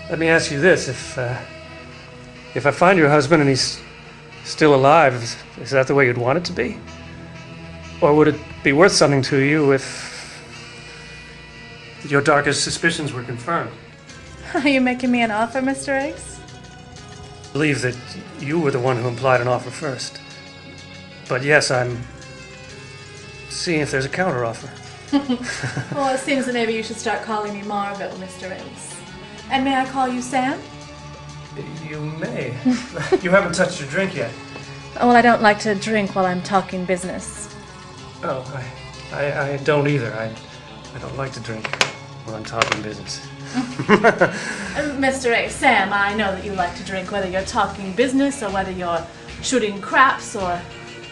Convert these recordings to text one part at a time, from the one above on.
Let me ask you this, if I find your husband and he's still alive, is that the way you'd want it to be? Or would it be worth something to you if your darkest suspicions were confirmed? Are you making me an offer, Mr. Ace? I believe that you were the one who implied an offer first. But yes, I'm seeing if there's a counteroffer. Well, it seems that maybe you should start calling me Margot, Mr. Ace. And may I call you Sam? You may. You haven't touched your drink yet. Well, I don't like to drink while I'm talking business. Oh, I don't either. I don't like to drink when I'm talking business. Mr. Ace, Sam, I know that you like to drink whether you're talking business or whether you're shooting craps or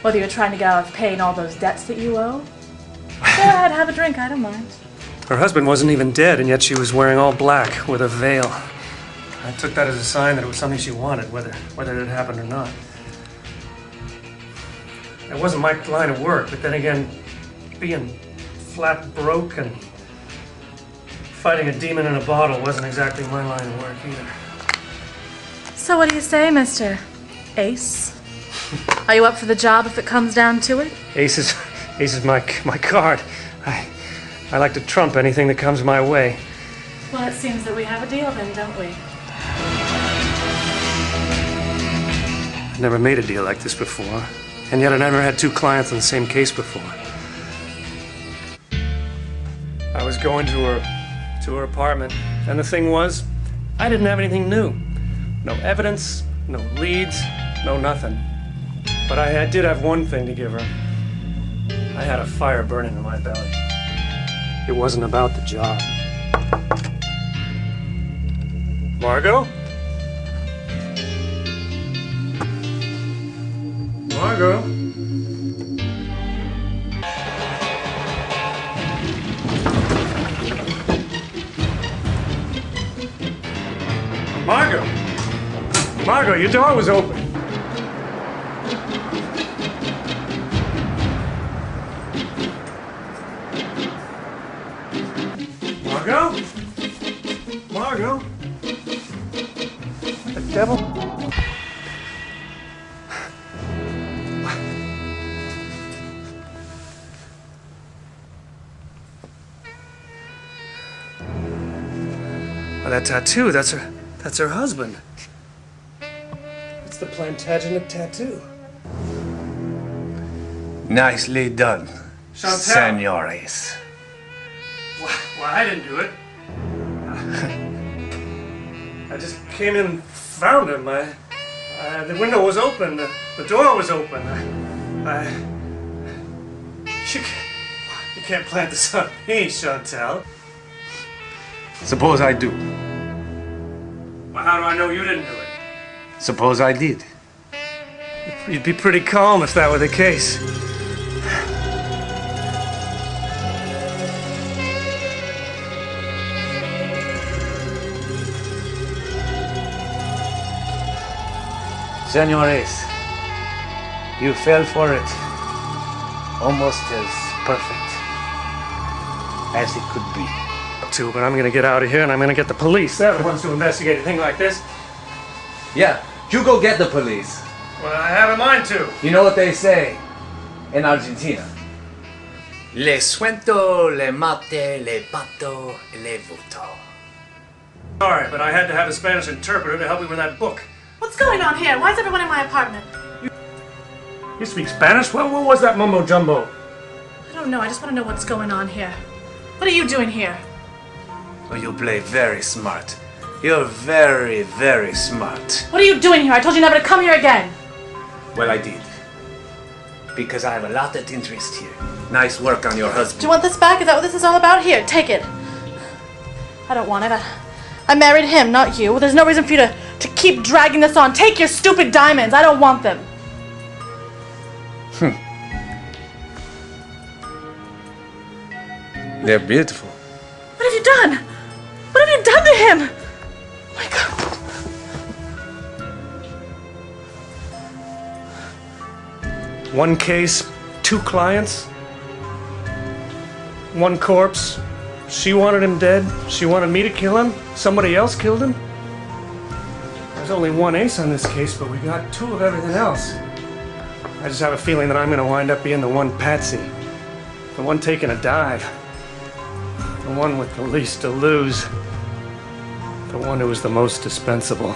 whether you're trying to get out of paying all those debts that you owe. Go ahead, have a drink, I don't mind. Her husband wasn't even dead, and yet she was wearing all black with a veil. I took that as a sign that it was something she wanted, whether it had happened or not. It wasn't my line of work, but then again, being flat broke and fighting a demon in a bottle wasn't exactly my line of work either. So what do you say, Mr. Ace? Are you up for the job if it comes down to it? Ace is my card. I like to trump anything that comes my way. Well, it seems that we have a deal then, don't we? I've never made a deal like this before, and yet I never had two clients on the same case before. I was going to her apartment, and the thing was, I didn't have anything new. No evidence, no leads, no nothing. But I did have one thing to give her. I had a fire burning in my belly. It wasn't about the job. Margot? Margot? Margot! Margot, your door was open. Margot? Margot? The devil? Oh, that tattoo, that's her husband. It's the Plantagenet tattoo. Nicely done, Chantal. senores. Well, I didn't do it. I just came in and found him. The window was open. The door was open. You can't plant this on me, Chantal. Suppose I do. Well, how do I know you didn't do it? Suppose I did. You'd be pretty calm if that were the case. Senores, you fell for it. Almost as perfect as it could be. But I'm gonna get out of here and I'm gonna get the police. They're the ones who investigate a thing like this. Yeah, you go get the police. Well, I have in mind to. You know what they say in Argentina? Le suento, le mate, le pato, le voto. Sorry, but I had to have a Spanish interpreter to help me with that book. What's going on here? Why is everyone in my apartment? You speak Spanish? What was that mumbo jumbo? I don't know. I just want to know what's going on here. What are you doing here? Oh, you play very smart. You're very, very smart. What are you doing here? I told you never to come here again. Well, I did. Because I have a lot of interest here. Nice work on your husband. Do you want this back? Is that what this is all about? Here, take it. I don't want it. I married him, not you. There's no reason for you to keep dragging this on. Take your stupid diamonds. I don't want them. They're beautiful. What have you done? What have you done to him? Oh my God. One case, two clients, one corpse. She wanted him dead. She wanted me to kill him. Somebody else killed him. There's only one ace on this case, but we got two of everything else. I just have a feeling that I'm gonna wind up being the one patsy. The one taking a dive. The one with the least to lose. The one who was the most dispensable.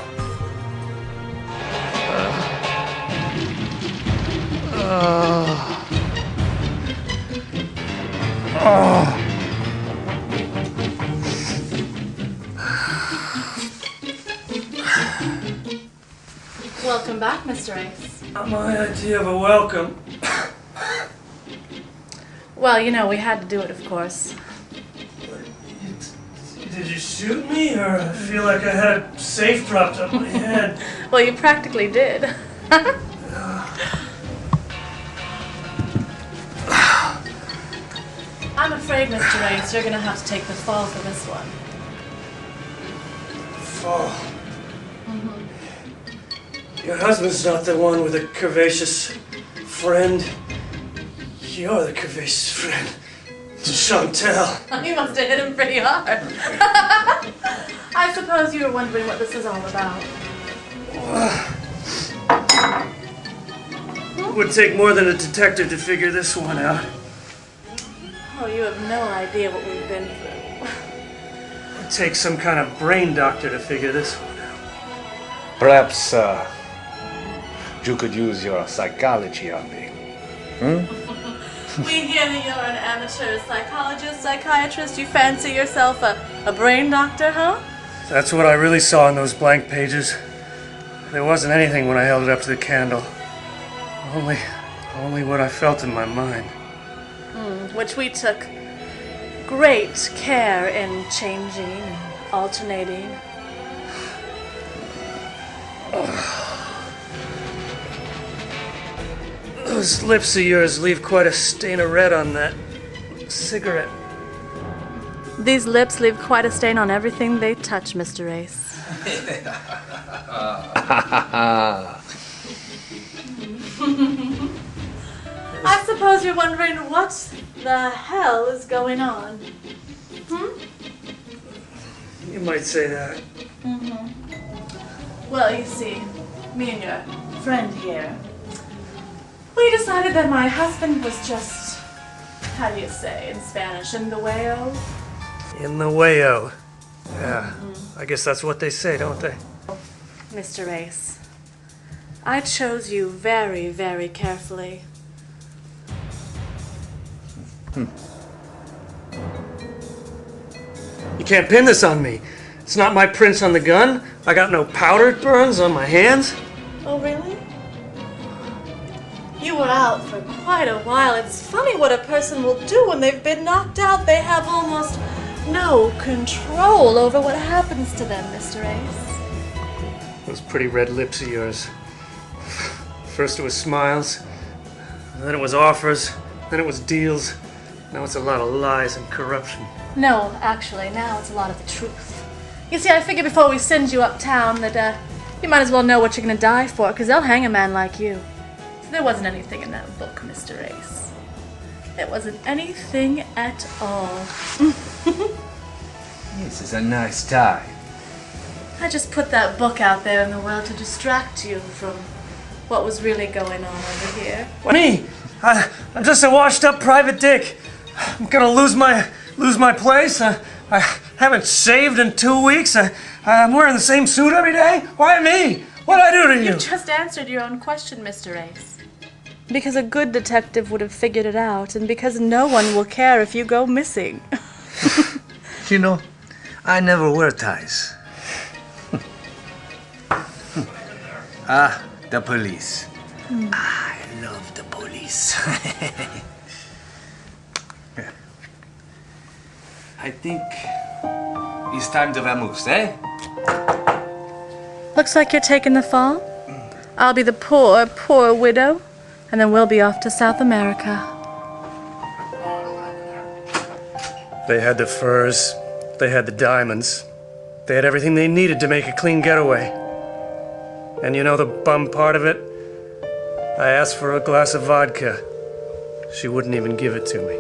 Welcome back, Mr. Ace. Not my idea of a welcome. Well, you know, we had to do it, of course. Did you shoot me, or I feel like I had a safe dropped on my head? Well, you practically did. I'm afraid, Mr. Ace, you're gonna have to take the fall for this one. Fall. Your husband's not the one with a curvaceous friend. You're the curvaceous friend. Chantel. You must have hit him pretty hard. I suppose you were wondering what this is all about. It would take more than a detective to figure this one out. Oh, you have no idea what we've been through. It would take some kind of brain doctor to figure this one out. Perhaps you could use your psychology on me. We hear that you're an amateur psychologist, psychiatrist. You fancy yourself a brain doctor, huh? That's what I really saw in those blank pages. There wasn't anything when I held it up to the candle. Only what I felt in my mind. Which we took great care in changing and alternating. Those lips of yours leave quite a stain of red on that cigarette. These lips leave quite a stain on everything they touch, Mr. Ace. I suppose you're wondering what the hell is going on. You might say that. Well, you see, me and your friend here, we decided that my husband was just, how do you say in Spanish, in the way-o? In the way-o. Yeah, I guess that's what they say, don't they? Mr. Ace, I chose you very, very carefully. You can't pin this on me. It's not my prints on the gun. I got no powder burns on my hands. Oh, really? You were out for quite a while. It's funny what a person will do when they've been knocked out. They have almost no control over what happens to them, Mr. Ace. Those pretty red lips of yours. First it was smiles, then it was offers, then it was deals. Now it's a lot of lies and corruption. No, actually, now it's a lot of the truth. You see, I figured before we send you uptown that you might as well know what you're gonna die for, because they'll hang a man like you. So there wasn't anything in that book, Mr. Ace. It wasn't anything at all. This is a nice tie. I just put that book out there in the world to distract you from what was really going on over here. Me? I'm just a washed-up private dick. I'm gonna lose my place. I haven't shaved in 2 weeks. I'm wearing the same suit every day. Why me? What'd I do to you? You just answered your own question, Mr. Ace. Because a good detective would have figured it out, and because no one will care if you go missing. You know, I never wear ties. The police. I love the police. I think it's time to vamoose, eh? Looks like you're taking the fall. I'll be the poor, poor widow, and then we'll be off to South America. They had the furs, they had the diamonds, they had everything they needed to make a clean getaway. And you know the bum part of it? I asked for a glass of vodka. She wouldn't even give it to me.